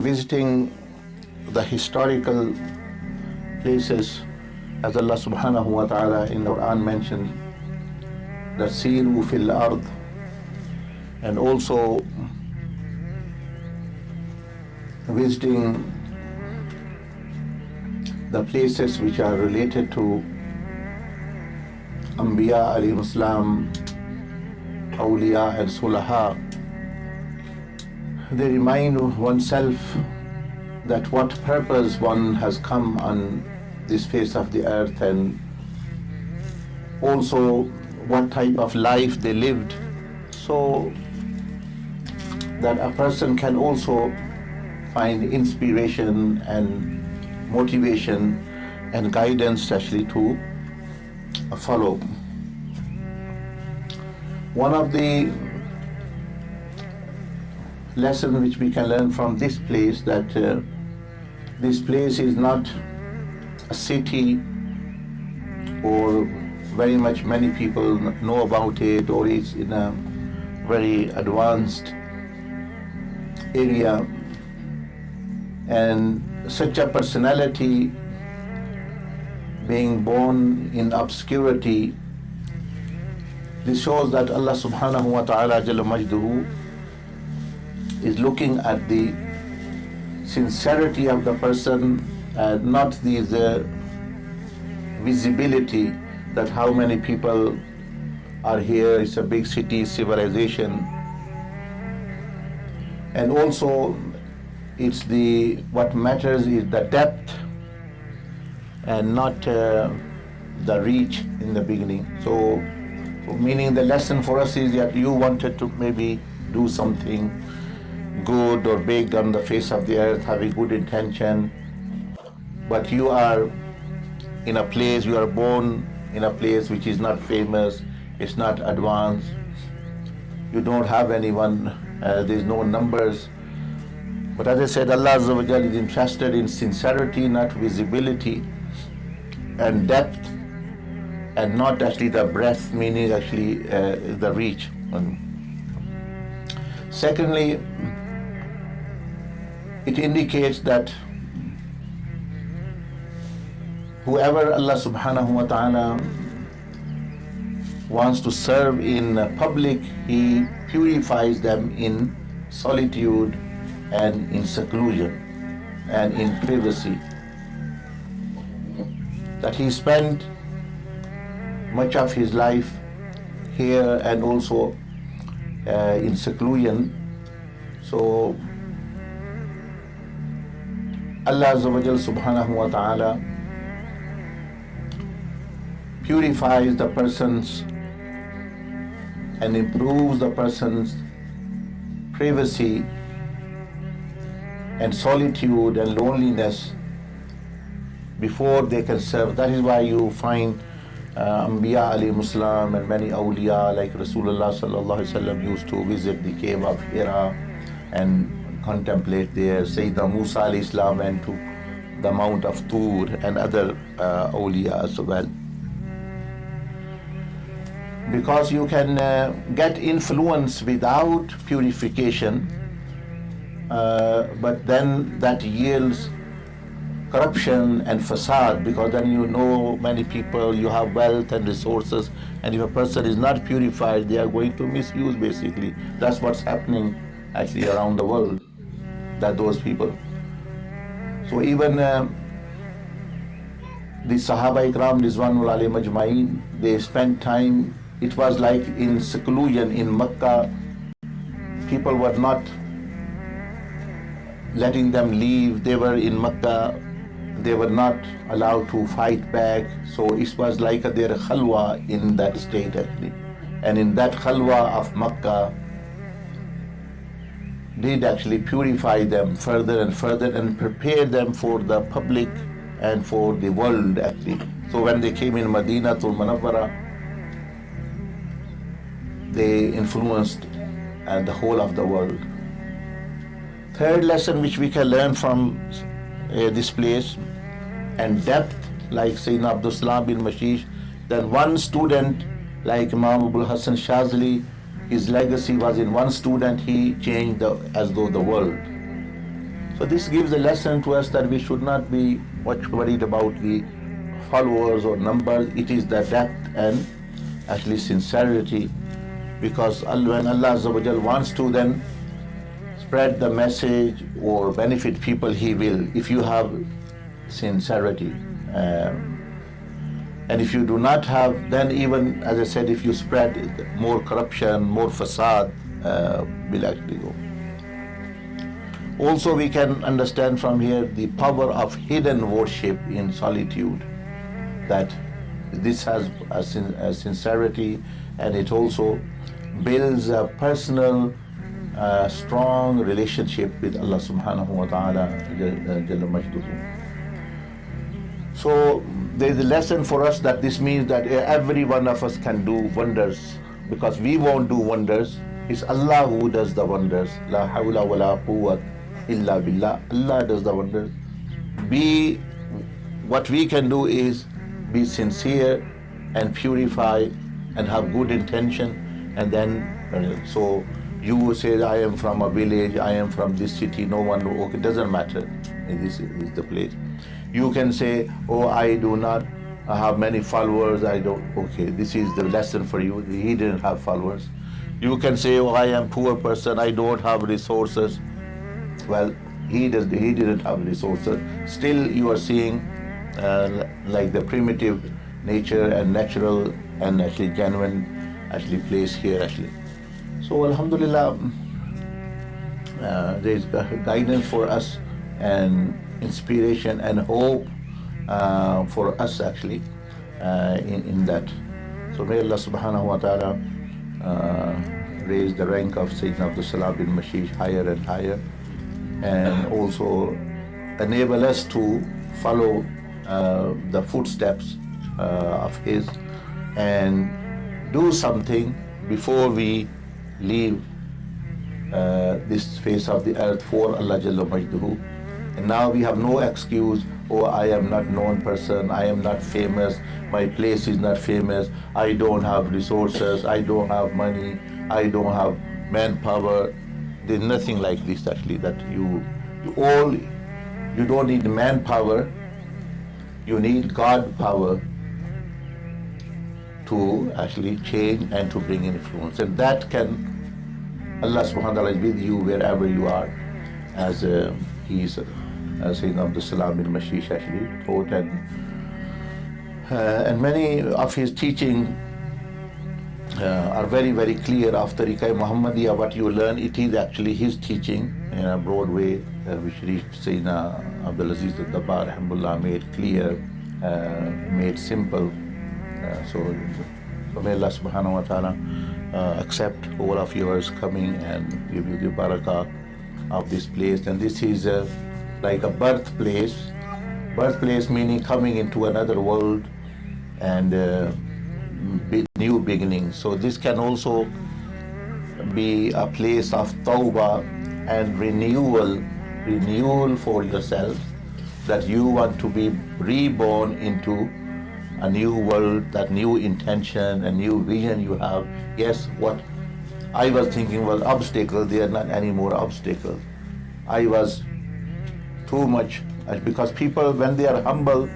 Visiting the historical places, as Allah subhanahu wa ta'ala in the Quran mentioned, that 𝐒𝐡𝐚𝐲𝐤𝐡 fil ard, and also visiting the places which are related to Anbiya alayhi salam, awliya and sulaha. They remind oneself that what purpose one has come on this face of the earth, and also what type of life they lived, so that a person can also find inspiration and motivation and guidance actually to follow. One of the lessons which we can learn from this place, that this place is not a city or very much many people know about it, or it's in a very advanced area, and such a personality being born in obscurity, this shows that Allah subhanahu wa ta'ala Jalla Majduhu is looking at the sincerity of the person, not the visibility, that how many people are here, it's a big city, civilization. And also it's what matters is the depth and not the reach in the beginning. So meaning the lesson for us is that you wanted to maybe do something good or big on the face of the earth, having good intention, but you are in a place, you are born in a place which is not famous, it's not advanced, you don't have anyone, there's no numbers. But as I said, Allah Azza wa Jal is interested in sincerity, not visibility, and depth, and not actually the breadth, meaning actually the reach. Secondly, it indicates that whoever Allah subhanahu wa ta'ala wants to serve in public, He purifies them in solitude and in seclusion and in privacy. That he spent much of his life here and also in seclusion. So Allah Azza wa Jal subhanahu wa ta'ala purifies the persons and improves the person's privacy and solitude and loneliness before they can serve. That is why you find Anbiya alayhi salam and many awliya like Rasulullah sallallahu alaihi wasallam used to visit the cave of 𝐿 and contemplate there. Sayyidina Musa alayhi salam went to the Mount of Tur, and other awliya as well. Because you can get influence without purification, but then that yields corruption and facade, because then you know many people, you have wealth and resources, and if a person is not purified, they are going to misuse basically. That's what's happening actually around the world, that those people. So even the Sahaba Ikram Ridwanul alayhim ajma'in, they spent time, it was like in seclusion in Mecca, people were not letting them leave, they were in Mecca, they were not allowed to fight back, so it was like their khalwa in that state actually. And in that khalwa of Mecca did actually purify them further and further and prepare them for the public and for the world actually. So when they came in Madinatul Munawwara, they influenced the whole of the world. Third lesson which we can learn from this place, and depth, like Sayyidina Abdus Salam bin Masheesh, then one student like Imam Abul Hasan Shazali, his legacy was in one student, he changed as though the world. So this gives a lesson to us that we should not be much worried about the followers or numbers. It is the depth and actually sincerity, because when Allah Azza wa Jal wants to then spread the message or benefit people, He will, if you have sincerity. And if you do not have, then even, as I said, if you spread more corruption, more fasad, will actually go. Also, we can understand from here the power of hidden worship in solitude, that this has a sincerity, and it also builds a personal, strong relationship with Allah subhanahu wa ta'ala, Jalla Majduhu. So there is a lesson for us that this means that every one of us can do wonders, because we won't do wonders. It's Allah who does the wonders. La hawla wa la quwwata illa billah. Allah does the wonders. What we can do is be sincere and purify and have good intention, and then so you say, I am from a village, I am from this city, no one, okay, it doesn't matter, this is the place. You can say, oh, I do not have many followers, I don't, okay, this is the lesson for you. He didn't have followers. You can say, oh, I am poor person, I don't have resources. Well, he didn't have resources. Still you are seeing like the primitive nature and natural and actually genuine actually place here actually. So Alhamdulillah, there is guidance for us and inspiration and hope for us actually in that. So may Allah subhanahu wa ta'ala raise the rank of Sayyidina Abdus Salam bin Masheesh higher and higher, and also enable us to follow the footsteps of his and do something before we leave this face of the earth for Allah Jalla Majduhu. And now we have no excuse, oh, I am not known person, I am not famous, my place is not famous, I don't have resources, I don't have money, I don't have manpower. There's nothing like this actually, that you don't need manpower, you need God power to actually change and to bring influence. And that can, Allah subhanahu wa ta'ala is with you wherever you are, as he is Sayyidina Abdus Salam bin Masheesh actually taught, and many of his teaching are very, very clear. After Tareeqah Muhammadiyah, what you learn, it is actually his teaching in a broad way, which reached Sayyidina Abdus Dabbagh alhamdulillah, made clear, made simple. So may Allah subhanahu wa ta'ala accept all of yours coming and give you the barakah of this place. And this is like a birthplace meaning coming into another world and new beginnings. So this can also be a place of tawbah and renewal for yourself, that you want to be reborn into a new world, that new intention, a new vision you have. Yes, what I was thinking was obstacles, they are not any more obstacles. I was too much, because people, when they are humble,